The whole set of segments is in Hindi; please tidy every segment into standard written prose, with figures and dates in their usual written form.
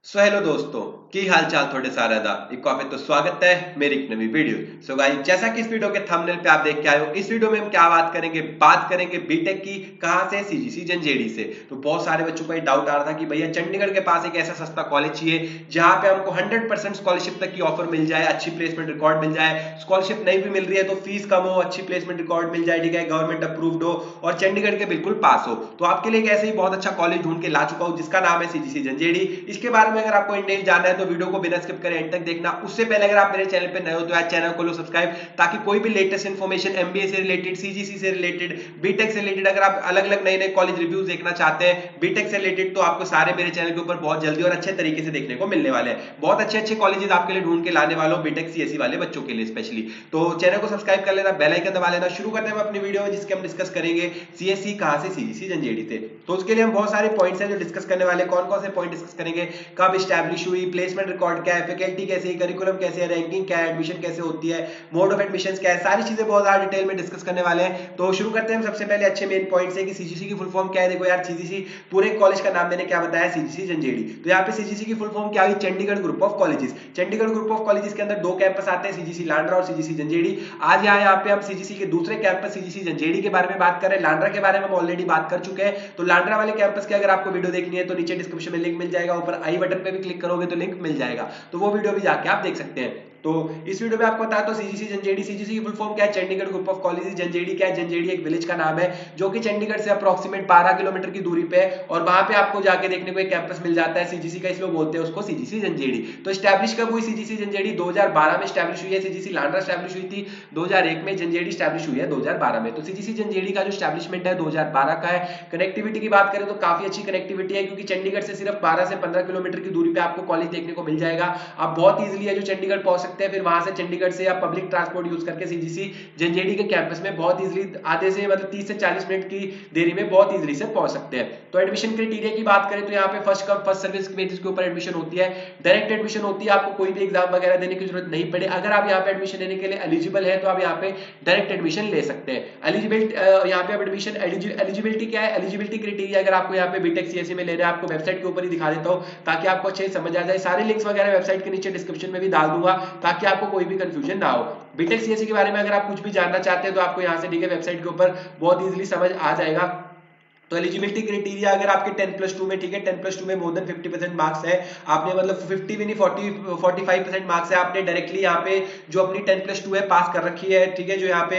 हेलो दोस्तों की हाल चाल थोड़े सारा दा एक कॉफी तो स्वागत है मेरी एक नवी वीडियो। गाइस जैसा कि इस वीडियो के थंबनेल पे आप देख के आए हो, इस वीडियो में हम क्या बात करेंगे बीटेक की। कहां से? सीजीसी जंजेड़ी से। तो बहुत सारे बच्चों को ये डाउट आ रहा था कि भैया चंडीगढ़ के पास एक ऐसा सस्ता कॉलेज चाहिए जहां पे हमको 100% स्कॉलरशिप तक की ऑफर मिल जाए, अच्छी प्लेसमेंट रिकॉर्ड मिल जाए। स्कॉलरशिप नहीं भी मिल रही है तो फीस कम हो, अच्छी प्लेसमेंट रिकॉर्ड मिल जाए, ठीक है, गवर्नमेंट अप्रूव्ड हो और चंडीगढ़ के बिल्कुल पास हो। तो आपके लिए एक ऐसे ही बहुत अच्छा कॉलेज ढूंढ के ला चुका हूं जिसका नाम है सीजीसी जंजेड़ी। इसके बारे में अगर आपको डिटेल जानना है तो वीडियो को बिना स्किप करे एंड तक देखना। उससे पहले अगर आप मेरे चैनल पे नए हो तो यार चैनल को लो सब्सक्राइब, ताकि कोई भी लेटेस्ट इन्फॉर्मेशन एमबीए से रिलेटेड, सीजीसी से रिलेटेड, बीटेक से रिलेटेड, अगर आप अलग अलग नए नए कॉलेज रिव्यूज देखना चाहते हैं बीटेक से रिलेटेड, तो आपको सारे मेरे चैनल के ऊपर बहुत जल्दी और अच्छे तरीके से देखने को मिलने वाले हैं। बहुत अच्छे अच्छे कॉलेजेस आपके लिए ढूंढ के लाने वाला हूं, बीटेक सीएससी वाले बच्चों के लिए स्पेशली। तो चैनल को सब्सक्राइब कर लेना, बेल आइकन दबा लेना। शुरू करते हैं अपनी वीडियो जिसके हम डिस्कस करेंगे सीएससी कहां से सीजीसी जंजेड़ी से। तो उसके लिए हम बहुत सारे पॉइंट्स हैं जो डिस्कस करने वाले। कौन कौन से पॉइंट डिस्कस करेंगे? कब स्टैब्लिश हुई, प्लेसमेंट रिकॉर्ड क्या है, फैकल्टी कैसे है, करिकुलम कैसे है, रैंकिंग क्या है, एडमिशन कैसे होती है, मोड ऑफ एडमिशन क्या है, सारी चीजें बहुत ज्यादा डिटेल में डिस्कस करने वाले हैं। तो शुरू करते हैं हम सबसे पहले अच्छे मेन पॉइंट से कि सीजीसी की फुल फॉर्म क्या है। देखो यार, सीजीसी पूरे कॉलेज का नाम मैंने क्या बताया, सीजीसी जंजेड़ी। तो यहाँ पे सीजीसी की फुल फॉर्म क्या हुई? Chandigarh group of colleges. Chandigarh group of colleges के अंदर दो कैंपस आते हैं, सीजीसी लांड्रा और सीजीसी जंजेड़ी। आज यहाँ पे हम सीजीसी के दूसरे कैंपस सीजीसी जंजेड़ी के बारे में बात कर रहे हैं। लांड्रा के बारे में हम ऑलरेडी बात कर चुके हैं। तो लांड्रा वाले कैंपस की अगर आपको वीडियो देखनी है तो नीचे डिस्क्रिप्शन में लिंक मिल जाएगा, ऊपर आई बटन पे भी क्लिक करोगे तो लिंक मिल जाएगा, तो वो वीडियो भी जाके आप देख सकते हैं। तो इस वीडियो में आपको बता तो सीजीसी जंजेड़ी, सीजीसी की फुल फॉर्म क्या है? Chandigarh group of colleges. Jhanjeri क्या है? जंजेड़ी एक विलेज का नाम है जो कि चंडीगढ़ से अप्रोक्सीमेट 12 किलोमीटर की दूरी पे है, और वहां पे आपको जाके देखने को एक कैंपस मिल जाता है सीजीसी का, इसलिए बोलते हैं उसको सीजीसी जंजेड़ी। तो स्टैब्लिश कब हुई सीजीसी जंजेड़ी? 2012 में स्टैब्लिश हुई है। सीजीसी लांड्रा स्टैब्लिश हुई थी 2001 में, जंजेड़ी स्टैब्लिश हुई है 2012 में। तो सीजीसी जंजेड़ी का जो स्टैब्लिशमेंट है 2012 का है। कनेक्टिविटी की बात करें तो काफी अच्छी कनेक्टिविटी है, क्योंकि चंडीगढ़ से सिर्फ 12 से 15 किलोमीटर की दूरी पे आपको कॉलेज देखने को मिल जाएगा। आप बहुत इजीली है जो चंडीगढ़ पहुंच सकते हैं, फिर वहां से चंडीगढ़ से आप पब्लिक ट्रांसपोर्ट यूज करके सीजीसी जंजेड़ी के कैंपस में बहुत इजीली आधे से मतलब 30 से 40 मिनट की देरी में बहुत इजीली से पहुंच सकते हैं। तो एडमिशन क्राइटेरिया की बात करें तो यहाँ पे first come first service basis के ऊपर एडमिशन होती है, डायरेक्ट एडमिशन होती है, आपको कोई भी एग्जाम वगैरह देने की जरूरत नहीं पड़े। अगर आप यहाँ पे एडमिशन लेने के लिए एलिजिबल है तो आप यहाँ पे डायरेक्ट एडमिशन ले सकते हैं। एलिजिबिलिटी यहाँ पे एडमिशन एलिजिबिलिटी क्या है? एलिजिबिलिटी क्राइटेरिया अगर आपको यहाँ पे बीटेक सीएससी में लेना है, आपको वेबसाइट के ऊपर ही दिखा देता हूँ ताकि आपको अच्छे से समझ आ जाए। सारे लिंक्स वगैरह वेबसाइट के नीचे डिस्क्रिप्शन में भी डाल दूंगा ताकि आपको कोई भी कंफ्यूजन ना हो। बीटेक सीएससी के बारे में अगर आप कुछ भी जानना चाहते हैं तो आपको यहाँ से ठीक है वेबसाइट के ऊपर बहुत इजीली समझ आ जाएगा। तो एलिजिबिलिटी क्राइटेरिया अगर आपके 10+2 में, ठीक है, 10+2 में मोर देन 50% मार्क्स है, आपने मतलब 50 भी नहीं 45% मार्क्स है, आपने डायरेक्टली यहाँ पे जो अपनी 10+2 है पास कर रखी है, ठीक है, जो यहाँ पे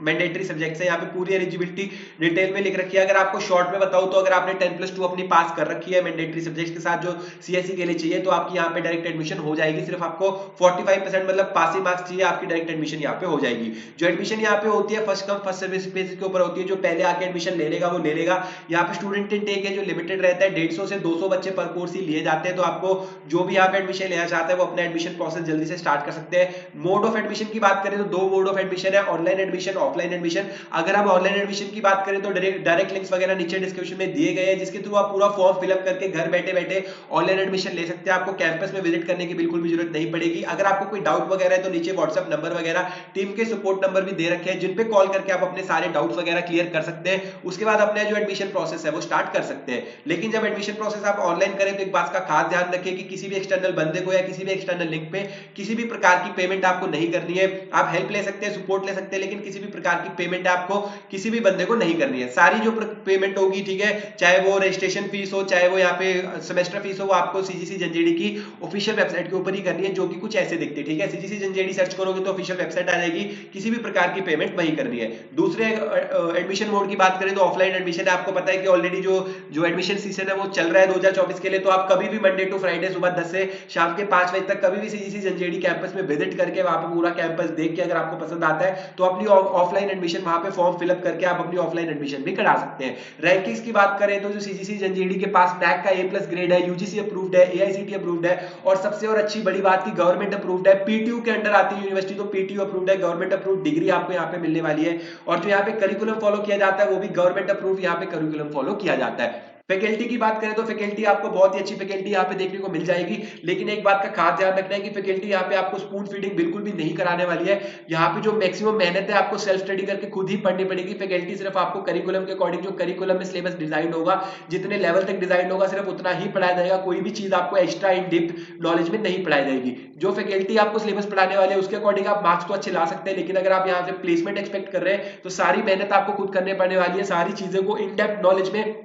मैंडेटरी सब्जेक्ट्स है यहाँ पे पूरी एलिजिबिलिटी डिटेल में लिख रखी है। अगर आपको शॉर्ट में बताऊं तो अगर आपने 10+2 अपनी पास कर रखी है मैंडेटरी सब्जेक्ट के साथ जो सीएससी के लिए चाहिए, तो आपकी यहाँ पे डायरेक्ट एडमिशन हो जाएगी। सिर्फ आपको 45% मतलब पासिंग मार्क्स चाहिए, आपकी डायरेक्ट एडमिशन यहाँ पे हो जाएगी। जो एडमिशन यहाँ पे होती है first come first service basis के ऊपर होती है, जो पहले आके एडमिशन ले लेगा वो ले लेगा। यहाँ पे स्टूडेंट इनटेक है जो लिमिटेड रहता है, 150 से 200 बच्चे पर कोर्स ही लिए जाते हैं। तो आपको जो भी यहाँ पे एडमिशन लेना चाहता है वो अपना एडमिशन प्रोसेस जल्दी से स्टार्ट कर सकते हैं। मोड ऑफ एडमिशन की बात करें तो दो मोड ऑफ एडमिशन है, ऑनलाइन एडमिशन, ऑफलाइन एडमिशन। अगर आप ऑनलाइन एडमिशन की बात करें तो डायरेक्ट लिंक्स वगैरह नीचे डिस्क्रिप्शन में दिए गए हैं, जिसके थ्रू आप पूरा फॉर्म फिलअप करके घर बैठे बैठे ऑनलाइन एडमिशन ले सकते हैं। आपको कैंपस में विजिट करने की बिल्कुल भी जरूरत नहीं पड़ेगी। अगर आपको कोई डाउट वगैरह है तो नीचे व्हाट्सएप नंबर वगैरह टीम के सपोर्ट नंबर भी दे रखे हैं, जिन पे कॉल करके आप अपने सारे डाउट्स वगैरह क्लियर कर सकते हैं। उसके बाद अपने जो एडमिशन प्रोसेस है वो स्टार्ट कर सकते हैं। लेकिन जब एडमिशन प्रोसेस आप ऑनलाइन करें तो एक बात का खास ध्यान रखें कि किसी भी एक्सटर्नल बंदे को या किसी भी एक्सटर्नल लिंक पे किसी भी प्रकार की पेमेंट आपको नहीं करनी है। आप हेल्प ले सकते हैं, सपोर्ट ले सकते हैं, लेकिन किसी भी प्रकार की पेमेंट आपको किसी भी बंदे को नहीं करनी है। सारी जो पेमेंट होगी, ठीक है, चाहे वो रजिस्ट्रेशन फीस हो, चाहे वो यहाँ पे सेमेस्टर फीस हो, वो आपको सीजीसी जंजेड़ी की ऑफिशियल वेबसाइट के ऊपर ही करनी है, जो कि कुछ ऐसे दिखती है, ठीक है। सीजीसी जंजेड़ी सर्च करोगे तो ऑफिशियल वेबसाइट आ जाएगी, किसी भी प्रकार की पेमेंट वहीं करनी है। दूसरे एडमिशन मोड की बात करें तो ऑफलाइन एडमिशन है। आपको पता है कि ऑलरेडी जो एडमिशन सीजन है वो चल रहा है 2024 के लिए, तो आप कभी भी मंडे टू फ्राइडे सुबह 10 से शाम के 5 बजे तक कभी भी सीजीसी जंजेड़ी कैंपस में विजिट करके वहां पे पूरा कैंपस देख के अगर आपको पसंद आता है तो अपनी ऑफलाइन एडमिशन वहां पे फॉर्म फिलअप करके आप अपनी ऑफलाइन एडमिशन भी करा सकते हैं। रैंकिंग्स की बात करें तो जो सीजीसी जंजेड़ी के पास नैक का A+ ग्रेड है, यूजीसी अप्रूव्ड है, एआईसीटी अप्रूव्ड है, और सबसे और अच्छी बड़ी बात की गवर्नमेंट अप्रूव्ड है, पीटीयू के अंडर आती है यूनिवर्सिटी, तो पीटीयू अप्रूव्ड है, गवर्नमेंट अप्रूव्ड डिग्री आपको यहाँ पे मिलने वाली है। और जो यहाँ पे करिकुलम फॉलो किया जाता है वो भी गवर्नमेंट अप्रूव्ड यहाँ पे करिकुलम फॉलो किया जाता है। फैकल्टी की बात करें तो फैकल्टी आपको बहुत ही अच्छी फैकल्टी यहाँ पे देखने को मिल जाएगी, लेकिन एक बात का खास ध्यान रखना है कि फैकल्टी यहाँ पे आपको स्पून फीडिंग बिल्कुल भी नहीं कराने वाली है। यहाँ पे जो मैक्सिमम मेहनत है आपको सेल्फ स्टडी करके खुद ही पढ़नी पड़ेगी। फैकल्टी सिर्फ आपको करिकुलम के अकॉर्डिंग, जो करिकुलम में सिलेबस डिजाइन होगा, जितने लेवल तक डिजाइन होगा, सिर्फ उतना ही पढ़ाया जाएगा। कोई भी चीज आपको एक्स्ट्रा इन डिप्थ नॉलेज में नहीं पढ़ाई जाएगी। जो फैकल्टी आपको सिलेबस पढ़ाने वाले हैं उसके अकॉर्डिंग आप मार्क्स तो अच्छे ला सकते हैं, लेकिन अगर आप यहाँ से प्लेसमेंट एक्सपेक्ट कर रहे हैं तो सारी मेहनत आपको खुद करने पड़ने वाली है। सारी चीजों को इन डेप्थ नॉलेज में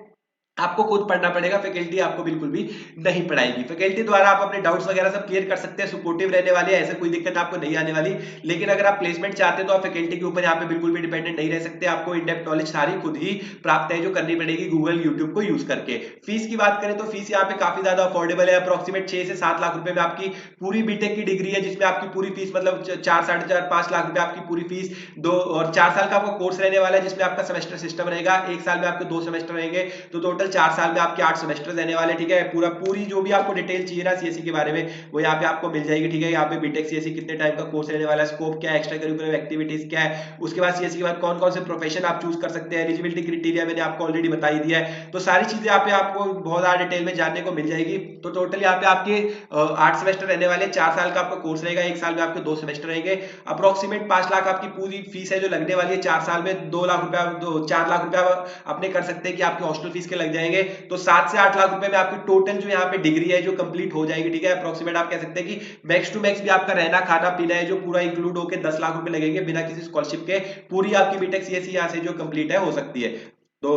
आपको खुद पढ़ना पड़ेगा। फैकल्टी आपको बिल्कुल भी नहीं पढ़ाएगी। फैकल्टी द्वारा आप अपने डाउट्स वगैरह सब क्लियर कर सकते हैं, सपोर्टिव रहने वाले हैं, ऐसे कोई दिक्कत आपको नहीं आने वाली। लेकिन अगर आप प्लेसमेंट चाहते हैं तो आप फैकल्टी के ऊपर यहाँ पे बिल्कुल भी डिपेंडेंट नहीं रह सकते। आपको इन डेप्थ नॉलेज सारी खुद ही प्राप्त है जो करनी पड़ेगी गूगल यूट्यूब को यूज करके। फीस की बात करें तो फीस यहाँ पे काफी ज्यादा अफोर्डेबल है। अप्रोक्सीमेट 6 से 7 लाख रुपए में आपकी पूरी बीटेक की डिग्री है, जिसमें आपकी पूरी फीस मतलब 4, 4.5, 5 लाख रुपए आपकी पूरी फीस। 2 और 4 साल का आपका कोर्स रहने वाला है, जिसमें आपका सेमेस्टर सिस्टम रहेगा। 1 साल में आपके 2 सेमेस्टर रहेंगे, तो टोटल 4 साल में आपके 8 सेमेस्टर रहने वाले। ठीक है, पूरी जो भी आपको डिटेल चाहिए ना सीएससी के बारे में वो यहाँ पे आपको मिल जाएगी। ठीक है, यहाँ पे बीटेक सीएससी कितने टाइम का कोर्स रहने वाला है, स्कोप क्या है, एक्स्ट्रा करिकुलर एक्टिविटीज क्या है, उसके बाद सीएससी के बाद कौन कौन से प्रोफेशन आप चूज कर सकते हैं, एलिजिबिलिटी क्राइटेरिया मैंने आपको ऑलरेडी बता ही दिया है। तो सारी चीजें यहाँ पे आपको बहुत ज्यादा डिटेल में जानने को मिल जाएगी। तो टोटल यहाँ पे आपके 8 सेमेस्टर रहने वाले, 4 साल का आपका कोर्स रहेगा, 1 साल में आपके 2 सेमेस्टर रहेंगे। अप्रोक्सीमेट 5 लाख आपकी पूरी फीस है जो लगने वाली है। 4 साल में 2 लाख रुपया, 4 लाख रुपया अपने कर सकते हैं कि आपके हॉस्टल फीस के लग जाएंगे। तो 7 से 8 लाख रुपए में आपकी टोटल जो यहाँ पे डिग्री है जो कंप्लीट हो जाएगी। ठीक है, अप्रोक्सीमेट आप कह सकते हैं कि मैक्स टू मैक्स भी आपका रहना खाना पीना है जो पूरा इंक्लूड होकर 10 लाख रुपए लगेंगे बिना किसी स्कॉलरशिप के। पूरी आपकी बीटेक सीएससी यहाँ से जो कंप्लीट है हो सकती है। तो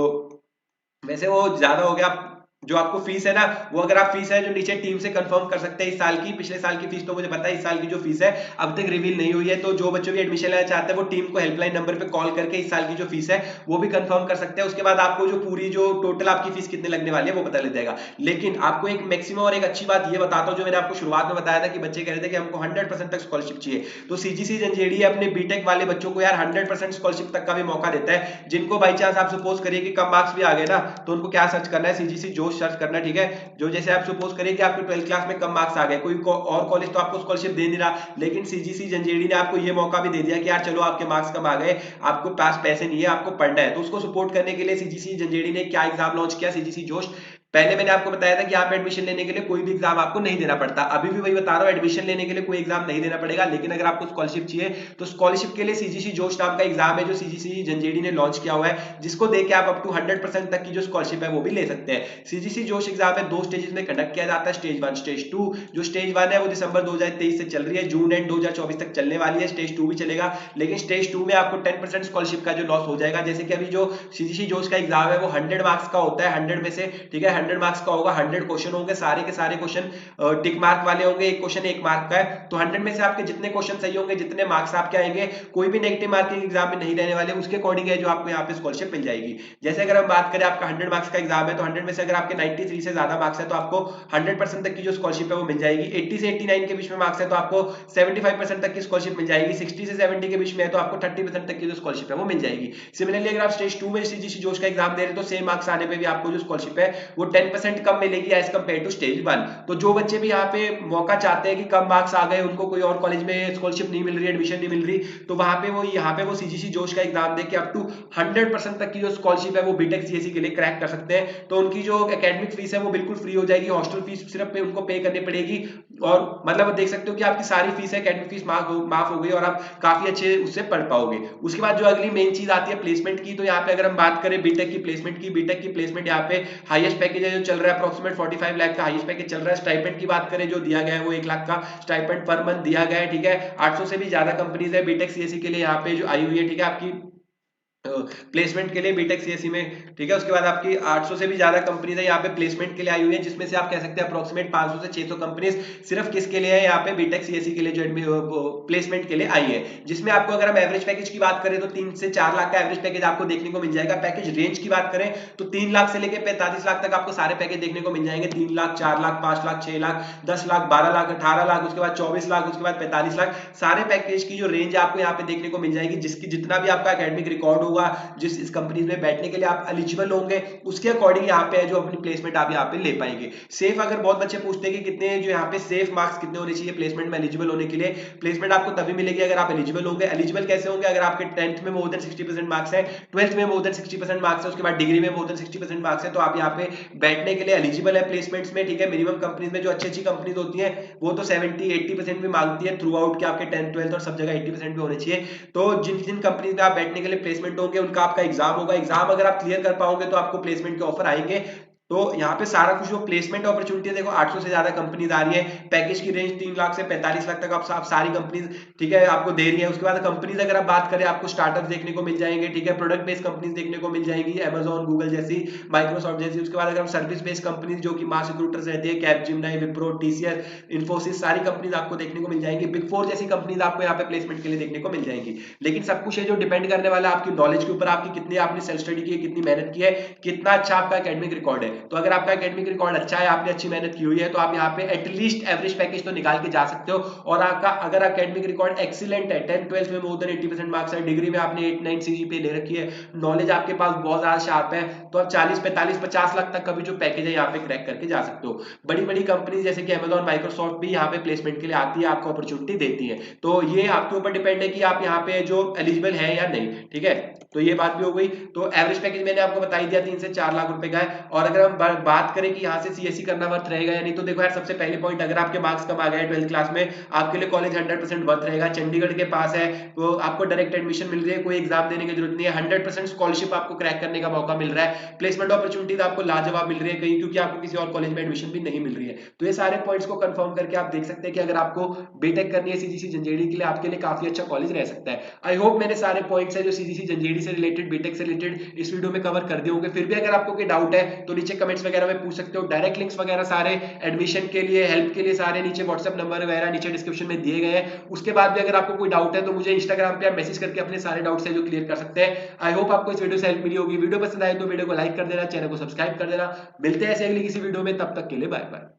वैसे वो ज्यादा हो गया। जो आपको फीस है ना, वो अगर आप फीस है जो नीचे टीम से कंफर्म कर सकते हैं इस साल की। पिछले साल की फीस तो मुझे पता है, इस साल की जो फीस है अब तक रिवील नहीं हुई है। तो जो बच्चों भी एडमिशन लेना चाहते हैं वो टीम को हेल्पलाइन नंबर पे कॉल करके इस साल की जो फीस है वो भी कंफर्म कर सकते हैं। उसके बाद आपको जो पूरी जो टोटल आपकी फीस कितने लगने वाली है वो पता लग जाएगा। लेकिन आपको एक मैक्सिमम और एक अच्छी बात ये बताता हूँ, जो मैंने आपको शुरुआत में बताया था कि बच्चे कह रहे थे कि हमको 100% तक स्कॉलरशिप चाहिए। तो सीजीसी जंजेड़ी अपने बीटेक वाले बच्चों को यार 100% स्कॉलरशिप तक का भी मौका देता है। जिनको बाई चांस आप सपोज करिए कि कम मार्क्स भी आ गए ना, तो उनको क्या सर्च करना है, सीजीसी जोश सर्च करना है। ठीक है, जो जैसे आप सपोज करिए कि आपके 12th क्लास में कम मार्क्स आ गए, कोई और कॉलेज तो आपको स्कॉलरशिप दे नहीं रहा, लेकिन सीजीसी जंजेड़ी ने आपको ये मौका भी दे दिया कि यार चलो आपके मार्क्स कम आ गए, आपको पास पैसे नहीं है, आपको पढ़ना है। तो उसको सपोर्ट करने के लिए सीजीसी जंजेड़ी ने क्या एग्जाम लॉन्च किया, सीजीसी जोश। पहले मैंने आपको बताया था कि यहाँ पे एडमिशन लेने के लिए कोई भी एग्जाम आपको नहीं देना पड़ता। अभी भी वही बता रहा हूँ, एडमिशन लेने के लिए कोई एग्जाम नहीं देना पड़ेगा। लेकिन अगर आपको स्कॉलरशिप चाहिए तो स्कॉलरशिप के लिए सीजीसी जोश नाम का एग्जाम है जो सीजीसी जंजेड़ी ने लॉन्च किया हुआ है, जिसको देके आप अप टू 100% तक की जो स्कॉलरशिप है वो भी ले सकते हैं। सीजीसी जोश एग्जाम है 2 स्टेजेस में कंडक्ट किया जाता है, स्टेज 1 स्टेज 2। जो स्टेज 1 है वो दिसंबर 2023 से चल रही है, जून एंड 2024 तक चलने वाली है। स्टेज 2 भी चलेगा, लेकिन स्टेज 2 में आपको 10% स्कॉलरशिप का जो लॉस हो जाएगा। जैसे कि अभी जो सीजीसी जोश का एग्जाम है वो 100 मार्क्स का होता है, 100 में से, ठीक है, 100 मार्क्स का होगा, 100 क्वेश्चन होंगे, सारे के सारे क्वेश्चन टिक मार्क वाले होंगे, एक क्वेश्चन 1 मार्क का है। तो 100 में से आपके जितने क्वेश्चन सही होंगे, जितने मार्क्स आपके आएंगे, कोई भी नेगेटिव मार्किंग एग्जाम में नहीं रहने वाले, उसके अकॉर्डिंग है जो आपको यहाँ पे स्कॉलरशिप मिल जाएगी। जैसे अगर हम बात करें आपका 100 मार्क्स का एग्जाम है, तो 100 में से अगर आपके 93 से ज्यादा मार्क्स है तो आपको 100% तक की जो स्कॉलरशिप है वो मिल जाएगी। 80 से 89 के बीच में मार्क्स है तो आपको 75% तक की स्कॉलरशिप मिल जाएगी। 60 से 70 के बीच में है तो आपको 30% तक की जो स्कॉलरशिप है वो मिल जाएगी। सिमिलरली अगर आप स्टेज 2 में सीजीसी जोश का एग्जाम दे रहे हैं तो सेम मार्क्स आने पे भी आपको जो स्कॉलरशिप है वो 10% कम मिलेगी एज कंपेयर टू स्टेज 1। तो जो बच्चे भी यहाँ पे मौका चाहते हैं कि कम मार्क्स आ गए, उनको कोई और कॉलेज में स्कॉलरशिप नहीं मिल रही, एडमिशन नहीं मिल रही, तो वहां पे वो यहाँ पे वो सीजीसी जोश का एग्जाम देके अप टू 100% तक की जो स्कॉलरशिप है वो बीटेक सीएससी के लिए क्रैक कर सकते हैं। तो उनकी जो एकेडमिक फीस है वो बिल्कुल फ्री हो जाएगी, हॉस्टल फीस सिर्फ पे उनको पे करनी पड़ेगी। और मतलब देख सकते हो कि आपकी सारी फीस है, एकेडमिक फीस माफ हो गई और आप काफी अच्छे उससे पढ़ पाओगे। उसके बाद जो अगली मेन चीज आती है प्लेसमेंट की। तो यहाँ पे अगर हम बात करें बीटेक की प्लेसमेंट यहाँ पे हाईएस्ट पैकेज है जो चल रहा है, अप्रोक्सीमेट 45 लाख का हाईएस्ट पैकेज चल रहा है। स्टाइपेंड की बात करें जो दिया गया है वो 1 लाख का स्टाइपेंड पर मंथ दिया गया है। ठीक है, 800 से भी ज्यादा कंपनीज है बीटेक सीएससी के लिए यहाँ पे जो आई हुई है। ठीक है, आपकी प्लेसमेंट के लिए बीटेक सीएससी में। ठीक है, उसके बाद आपकी 800 से भी ज्यादा कंपनीज है यहाँ पे प्लेसमेंट के लिए आई हुई है, जिसमें से आप कह सकते हैं अप्रोक्सीमेट 500 से 600 कंपनीज सिर्फ किसके लिए है, यहाँ पे बीटेक सीएससी के लिए जो प्लेसमेंट के लिए आई है। जिसमें आपको अगर हम एवरेज पैकेज की बात करें तो 3 से 4 लाख का एवरेज पैकेज आपको देखने को मिल जाएगा। पैकेज रेंज की बात करें तो 3 लाख से लेकर 45 लाख तक आपको सारे पैकेज देखने को मिल जाएंगे। 3 लाख, 4 लाख, 5 लाख, 6 लाख, 10 लाख, 12 लाख, 18 लाख, उसके बाद 24 लाख, उसके बाद 45 लाख, सारे पैकेज की जो रेंज आपको यहाँ पे देखने को मिल जाएगी। जिसकी जितना भी आपका एकेडमिक रिकॉर्ड होगा होगा, जिस इस कंपनीज में बैठने के लिए आप एलिजिबल होंगे, उसके अकॉर्डिंग यहाँ पे है जो अपनी प्लेसमेंट आप यहाँ पे ले पाएंगे। सेफ, अगर बहुत बच्चे पूछते हैं कि कितने जो यहाँ पे सेफ मार्क्स कितने होने चाहिए प्लेसमेंट में एलिजिबल होने के लिए, प्लेसमेंट आपको तभी मिलेगी अगर आप एलिजिबल होंगे। एलिजिबल कैसे होंगे? अगर आपके 10th में मोर देन 60% मार्क्स है, 12th में मोर देन 60% मार्क्स है, उसके बाद डिग्री में मोर देन 60% मार्क्स है, तो आप यहाँ पे बैठने के लिए एलिजिबल है प्लेसमेंट्स में, ठीक है। मिनिमम कंपनीज में जो अच्छी अच्छी कंपनीज होती है वो तो 70-80% भी मांगती है थ्रू आउट के आपके 10th 12th और सब जगह 80% भी होने चाहिए। तो जिन जिन कंपनीज में आप बैठने के लिए प्लेसमेंट होंगे उनका आपका एग्जाम होगा, एग्जाम अगर आप क्लियर कर पाओगे तो आपको प्लेसमेंट के ऑफर आएंगे। तो यहाँ पे सारा कुछ जो प्लेसमेंट अपॉर्चुनिटी है, देखो 800 से ज्यादा कंपनीज आ रही है, पैकेज की रेंज 3 लाख से 45 लाख तक आप सारी कंपनीज, ठीक है, आपको दे रही है। उसके बाद कंपनीज अगर आप बात करें, आपको स्टार्टअप देखने को मिल जाएंगे, ठीक है, प्रोडक्ट बेस्ड कंपनीज देखने को मिल जाएंगी, अमेजॉन, गूगल जैसी, माइक्रोसॉफ्ट जैसी। उसके बाद अगर हम सर्विस बेस्ड कंपनीज जो कि मास रिक्रूटर्स रहती है, कैपजेमिनी, विप्रो, टीसीएस, इन्फोसिस, सारी कंपनीज आपको देखने को मिल जाएंगी। बिग फोर जैसी कंपनीज आपको यहाँ पे प्लेसमेंट के लिए देखने को मिल जाएंगी। लेकिन सब कुछ है जो डिपेंड करने वाला है आपकी नॉलेज के ऊपर, आपकी कितनी आपने सेल्फ स्टडी की है, कितनी मेहनत की है, कितना अच्छा आपका एकेडमिक रिकॉर्ड है। तो अगर आपका एकेडमिक रिकॉर्ड अच्छा है, आपने अच्छी मेहनत की हुई है, तो आप यहाँ पे एटलीस्ट एवरेज पैकेज तो निकाल के जा सकते हो। और आपका अगर एकेडमिक रिकॉर्ड एक्सीलेंट है, 10th 12th में मोर देन 80% मार्क्स है, डिग्री में आपने 8-9 सीजीपीए ले रखी है, नॉलेज आपके पास बहुत ज्यादा शार्प है, तो आप 40-45-50 लाख तक का भी जो पैकेज है यहाँ पे क्रैक करके जा सकते हो। बड़ी बड़ी कंपनी जैसे कि अमेजॉन, माइक्रोसॉफ्ट भी यहाँ पे प्लेसमेंट के लिए आती है, आपको अपॉर्चुनिटी देती है। तो ये आपके ऊपर डिपेंड है कि आप यहाँ पे जो एलिजिबल है या नहीं, ठीक है। तो ये बात भी हो गई। तो एवरेज पैकेज मैंने आपको बता ही दिया, 3 से 4 लाख रुपए का है। और अगर हम बात करें कि यहाँ से सीएससी करना वर्थ रहेगा या नहीं, तो देखो यार, सबसे पहले पॉइंट, अगर आपके मार्क्स कम आ गए 12th क्लास में, आपके लिए कॉलेज 100% वर्थ रहेगा। चंडीगढ़ के पास है, तो आपको डायरेक्ट एडमिशन मिल रही है, कोई एग्जाम देने की जरूरत नहीं है, 100% स्कॉलरशिप आपको क्रैक करने का मौका मिल रहा है, प्लेसमेंट अपॉर्चुनिटीज आपको लाजवाब मिल रही है कहीं, क्योंकि आपको किसी और कॉलेज में एडमिशन भी नहीं मिल रही है। तो ये सारे पॉइंट्स को कंफर्म करके आप देख सकते हैं कि अगर आपको बीटेक करनी है सीजीसी जंजेड़ी के लिए, आपके लिए काफी अच्छा कॉलेज रह सकता है। आई होप मैंने सारे पॉइंट्स है जो सीजीसी जंजेड़ी से रिलेटेड, बीटेक से रिलेटेड इस वीडियो में कवर कर दिए होंगे। फिर भी अगर आपको कोई डाउट है तो नीचे कमेंट्स वगैरह में पूछ सकते हो। डायरेक्ट लिंक्स वगैरह सारे एडमिशन के लिए, हेल्प के लिए सारे नीचे व्हाट्सएप नंबर वगैरह नीचे डिस्क्रिप्शन में दिए गए हैं। उसके बाद भी अगर आपको कोई डाउट है तो मुझे इंस्टाग्राम पे आप मैसेज करके अपने सारे डाउट्स है जो क्लियर कर सकते हैं। आई होप आपको इस वीडियो से हेल्प मिली होगी। वीडियो पसंद आए तो वीडियो को लाइक कर देना, चैनल को सब्सक्राइब कर देना। मिलते हैं ऐसे अगली किसी वीडियो में, तब तक के लिए बाय बाय।